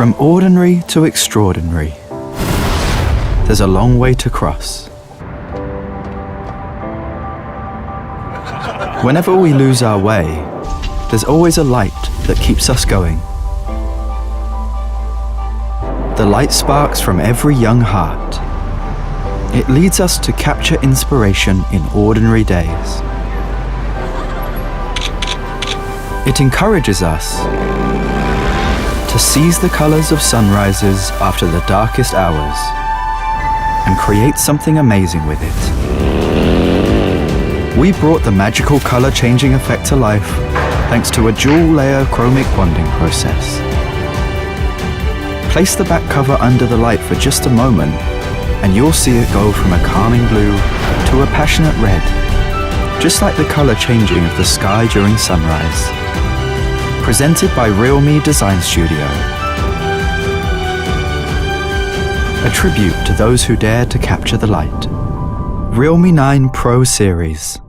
From ordinary to extraordinary, there's a long way to cross. Whenever we lose our way, there's always a light that keeps us going. The light sparks from every young heart. It leads us to capture inspiration in ordinary days. It encourages us to seize the colors of sunrises after the darkest hours and create something amazing with it. We brought the magical color-changing effect to life thanks to a dual-layer chromic bonding process. Place the back cover under the light for just a moment and you'll see it go from a calming blue to a passionate red, just like the color changing of the sky during sunrise. Presented by Realme Design Studio. A tribute to those who dare to capture the light. Realme 9 Pro Series.